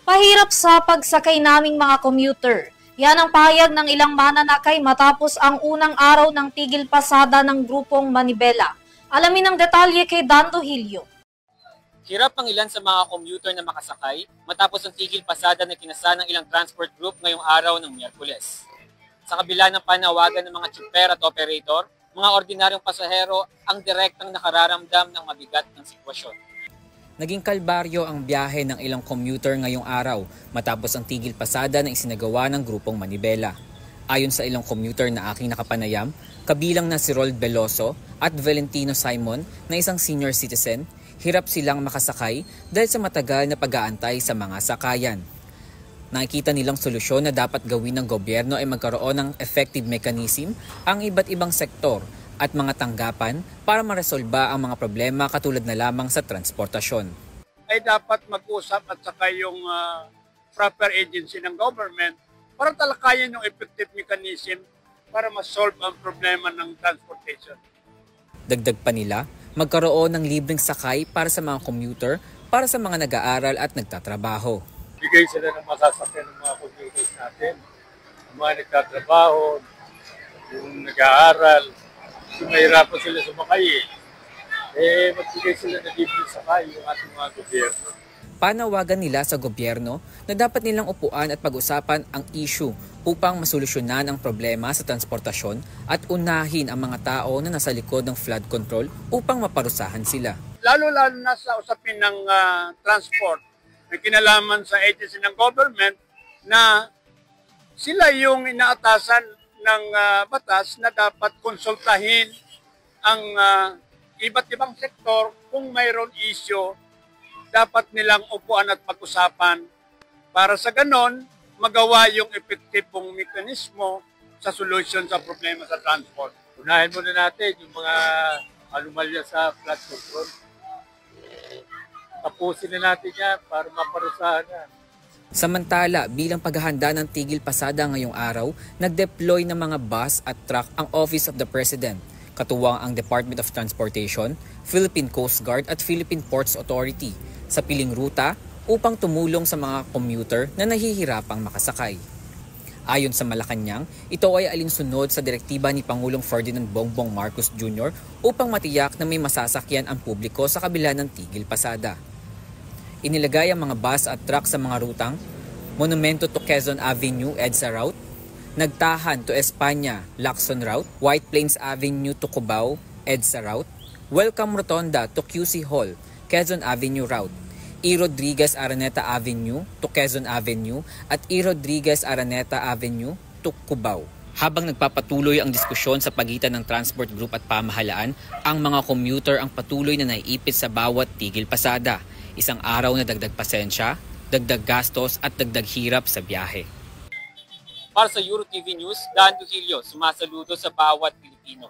Pahirap sa pagsakay naming mga commuter. Yan ang pahayag ng ilang mananakay matapos ang unang araw ng tigil pasada ng grupong Manibela. Alamin ang detalye kay Dando Hilio. Hirap ang ilan sa mga commuter na makasakay matapos ang tigil pasada na kinasa ng ilang transport group ngayong araw ng Miyerkules. Sa kabila ng panawagan ng mga tsuper at operator, mga ordinaryong pasahero ang direktang nakararamdam ng mabigat ng sitwasyon. Naging kalbaryo ang biyahe ng ilang commuter ngayong araw matapos ang tigil pasada na isinagawa ng grupong Manibela. Ayon sa ilang commuter na aking nakapanayam, kabilang na si Rold Veloso at Valentino Simon na isang senior citizen, hirap silang makasakay dahil sa matagal na pag-aantay sa mga sakayan. Nakikita nilang solusyon na dapat gawin ng gobyerno ay magkaroon ng effective mechanism ang iba't ibang sektor at mga tanggapan para maresolba ang mga problema katulad na lamang sa transportasyon. Ay dapat mag-usap at saka yung proper agency ng government para talakayan yung effective mechanism para ma-solve ang problema ng transportation. Dagdag pa nila, magkaroon ng libreng sakay para sa mga commuter para sa mga nag-aaral at nagtatrabaho. Bigay sila ng masasakyan ng mga commuters natin, ang mga nagtatrabaho, yung nag-aaral. Kung mahirapan sila sumakay magbigay sila na libreng sakay yung ating mga gobyerno. Panawagan nila sa gobyerno na dapat nilang upuan at pag-usapan ang issue upang masolusyonan ang problema sa transportasyon at unahin ang mga tao na nasa likod ng flood control upang maparusahan sila. Lalo-lalo na sa usapin ng transport na kinalaman sa agency ng government na sila yung inaatasan ng batas na dapat konsultahin ang iba't ibang sektor kung mayroon issue, dapat nilang upuan at pag-usapan para sa ganon magawa yung epektibong mekanismo sa solusyon sa problema sa transport. Unahin muna natin yung mga anomalya sa flood control. Tapusin na natin yan para maparusahan na. Samantala, bilang paghahanda ng tigil pasada ngayong araw, nag-deploy ng mga bus at truck ang Office of the President, katuwang ang Department of Transportation, Philippine Coast Guard at Philippine Ports Authority sa piling ruta upang tumulong sa mga commuter na nahihirapang makasakay. Ayon sa Malacanang, ito ay alinsunod sa direktiba ni Pangulong Ferdinand Bongbong Marcos Jr. upang matiyak na may masasakyan ang publiko sa kabila ng tigil pasada. Inilagay ang mga bus at truck sa mga rutang Monumento to Quezon Avenue, EDSA Route, Nagtahan to Espanya, Lacson Route, White Plains Avenue to Cubao, EDSA Route, Welcome Rotonda to QC Hall, Quezon Avenue Route, E. Rodriguez Araneta Avenue to Quezon Avenue at E. Rodriguez Araneta Avenue to Cubao. Habang nagpapatuloy ang diskusyon sa pagitan ng transport group at pamahalaan, ang mga commuter ang patuloy na naiipit sa bawat tigil pasada. Isang araw na dagdag pasensya, dagdag gastos at dagdag hirap sa biyahe. Para sa EuroTV News, Dan Duhilio, sumasaludo sa bawat Pilipino.